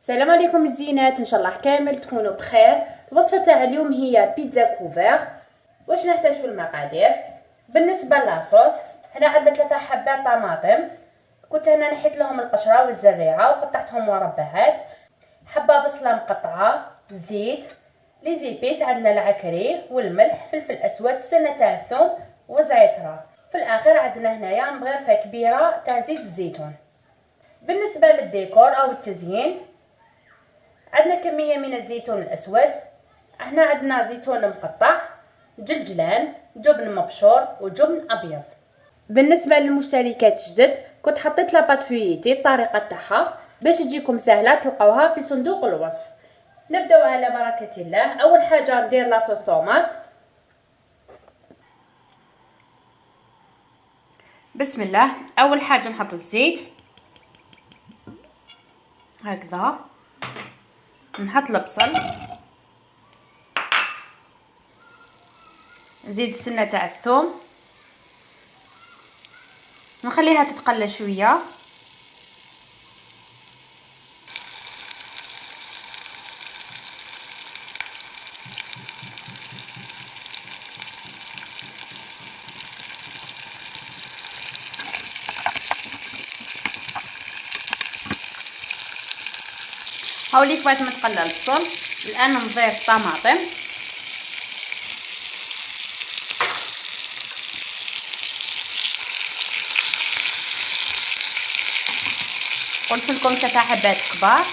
السلام عليكم الزينات، ان شاء الله كامل تكونوا بخير. الوصفه تاع اليوم هي بيتزا كوفير. واش نحتاج في المقادير؟ بالنسبه لاصوص هنا عندنا 3 حبات طماطم، كنت هنا نحيت لهم القشره والزريعه وقطعتهم مربعات، حبه بصله مقطعه، زيت، لي زيبيس عندنا العكري والملح، فلفل اسود، سنه تاع الثوم وزعتره. في الاخير عندنا هنايا مغرفه كبيره تاع زيت الزيتون. بالنسبه للديكور او التزيين عندنا كميه من الزيتون الاسود، هنا عندنا زيتون مقطع، جلجلان، جبن مبشور وجبن ابيض. بالنسبه للمشتركات جدد كنت حطيت لاباط فييتي الطريقه تاعها باش تجيكم سهله تلقاوها في صندوق الوصف. نبداو على بركه الله. اول حاجه ندير لاصوص طوماط. بسم الله. اول حاجه نحط الزيت هكذا، نحط البصل، نزيد السنه تاع الثوم، نخليها تتقلى شويه، هاوليك بعد ما تقلى البصل. الان نضيف طماطم، قلت لكم 3 حبات كبار،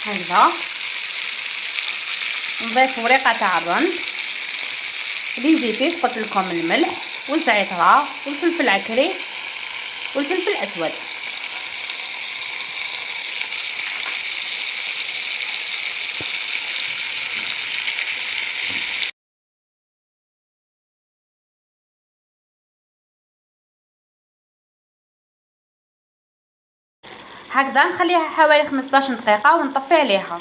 هكذا. نضيف وريقه تاع الرند، لي زيتيس، قلت لكم الملح والزعتره والفلفل العكري والفلفل الاسود. هكذا نخليها حوالي 15 دقيقه ونطفي عليها.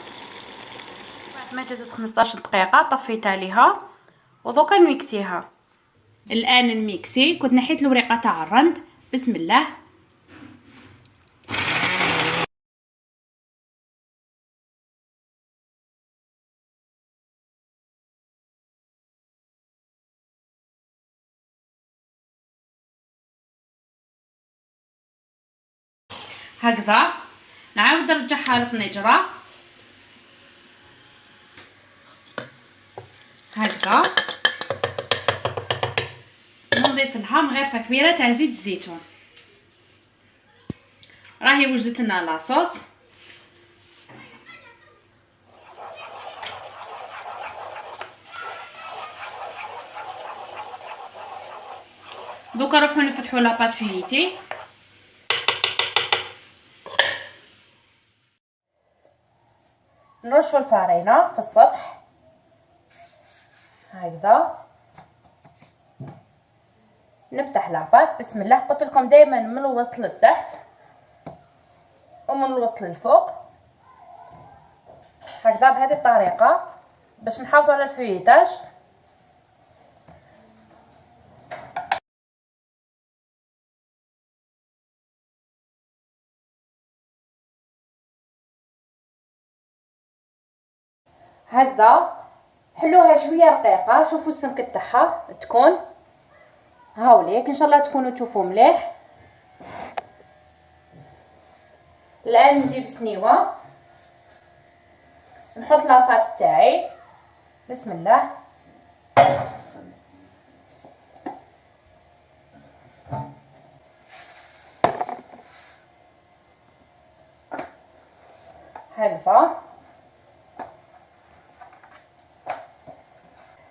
بعد ما جازت 15 دقيقه طفيت عليها ودوكا نميكسيها. الان نميكسي. كنت نحيت الوريقه تاع الرند. بسم الله. هكذا نعاود نرجعها للطنجره هكذا، ونضيف لها مغرفه كبيره تاع زيت الزيتون. راهي وجدت لنا لاصوص. دوكا نروحو نفتحو لاباط فييتي. نرشو الفرينه في السطح هكذا، نفتح لاباط. بسم الله. قلت لكم دائما من الوسط للتحت ومن الوسط للفوق هكذا، بهذه الطريقه باش نحافظوا على الفييتاج. هكذا حلوها شويه رقيقه. شوفوا السمك تاعها تكون هاوليك، ان شاء الله تكونوا تشوفوا مليح. الان نجيب سنيوه نحط لاباط تاعي. بسم الله. هكذا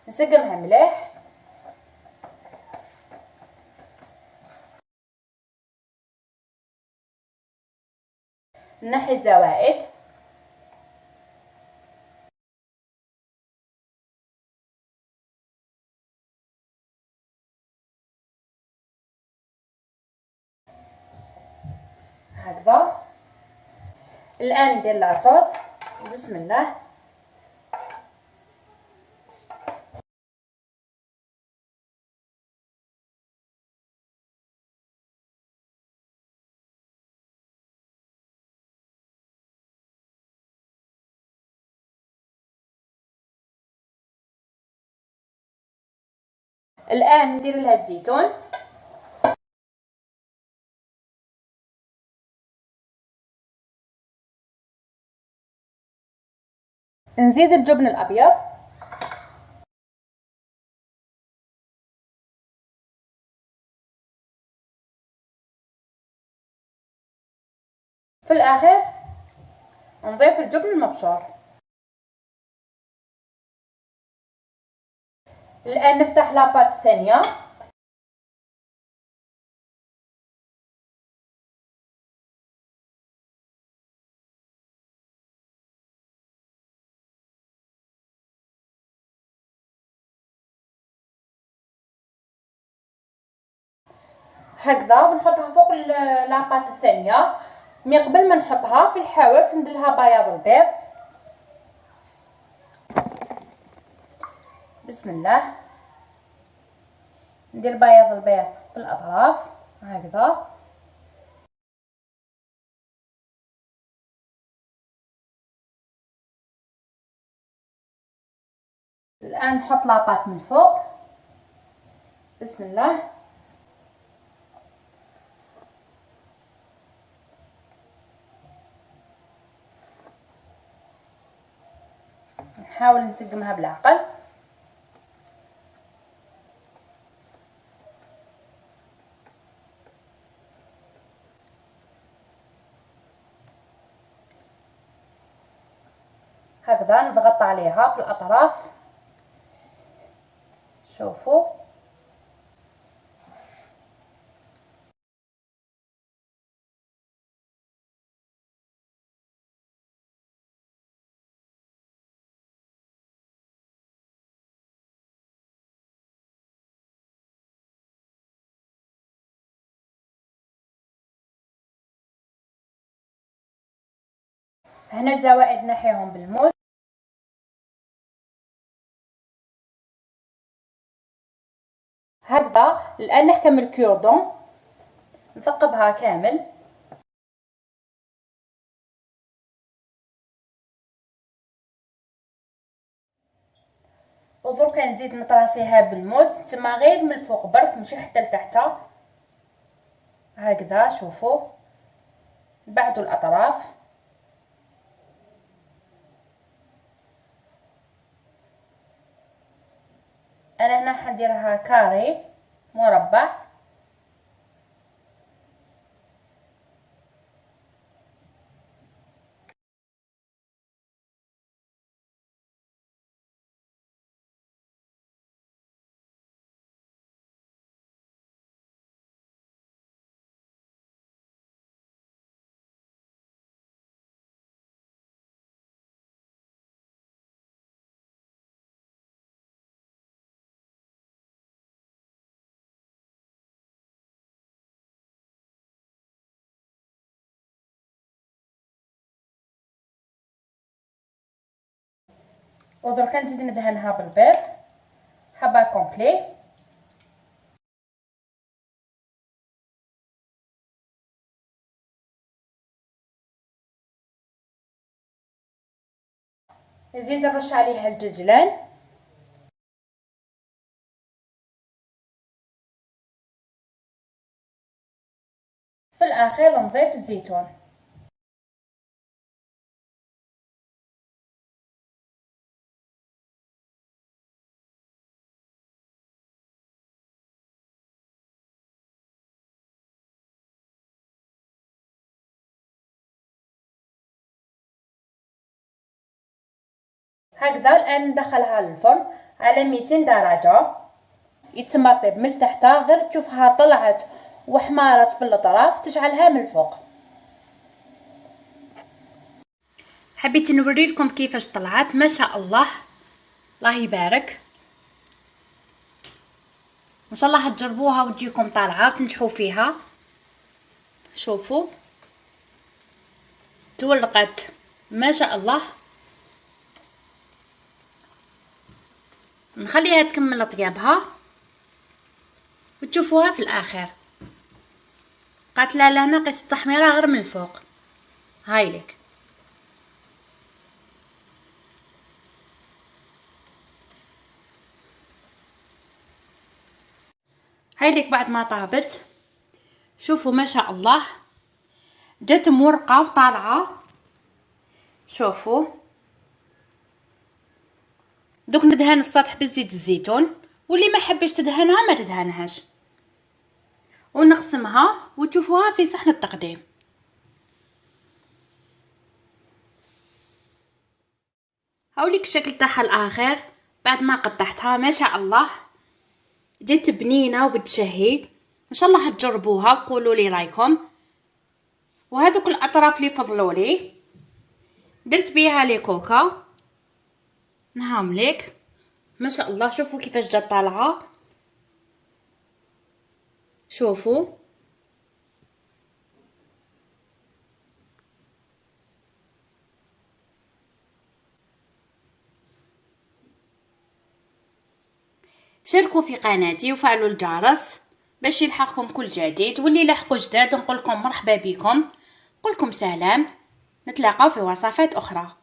نسقمها مليح. نحي الزوائد. هكذا. الان ندير لاصوص. بسم الله. الان ندير لها الزيتون، نزيد الجبن الابيض، في الاخير نضيف الجبن المبشور. الان نفتح لاباط الثانيه، هكذا بنحطها فوق لاباط الثانيه. مي قبل ما نحطها في الحواف نديرلها بياض البيض. بسم الله، ندير بياض البيض في الاطراف هكذا. الان نحط لاباط من فوق. بسم الله، نحاول نسقمها بالعقل. هكذا نضغط عليها في الاطراف، شوفوا. هنا الزوائد نحيهم بالموس. هكذا الان نحكم الكيودون، نثقبها كامل. ودركا نزيد نطراسيها بالموس، تما غير من الفوق برك ماشي حتى لتحت. هكذا شوفوا، بعدوا الاطراف. انا هنا حنديرها كاري مربع. ودركا نزيد ندهنها بالبيض حبه كومبلي. نزيد نرش عليها الججلان. في الاخير نضيف الزيتون. هكذا الان ندخلها للفرن على 200 درجه يتم طيب من تحت، غير تشوفها طلعت وحمارت في الاطراف تشعلها من الفوق. حبيت نوريلكم كيفاش طلعت، ما شاء الله، الله يبارك. ان شاء الله تجربوها وتجيكم طالعه وتنجحوا فيها. شوفوا تورقت ما شاء الله. نخليها تكمل طيابها وتشوفوها في الاخر. قالت لا لا ناقص التحميره غير من الفوق. هاي لك. هاي لك بعد ما طابت. شوفوا ما شاء الله جات مورقه وطالعه. شوفوا دوك ندهن السطح بزيت الزيتون، واللي ما حبش تدهنها ما تدهنهاش، ونقسمها وتشوفوها في صحن التقديم. هاوليك الشكل تاعها الاخر بعد ما قطعتها. ما شاء الله جت بنينه وبتشهي. ان شاء الله هتجربوها وقولوا لي رايكم. وهذوك الاطراف اللي فضلوا لي درت بيها لي كوكا نهاملك. ما شاء الله شوفوا كيفاش جات طالعه. شوفوا شاركوا في قناتي وفعلوا الجرس باش يلحقكم كل جديد، واللي لحقوا جداد نقول لكم مرحبا بكم، نقول لكم سلام، نتلاقاو في وصفات اخرى.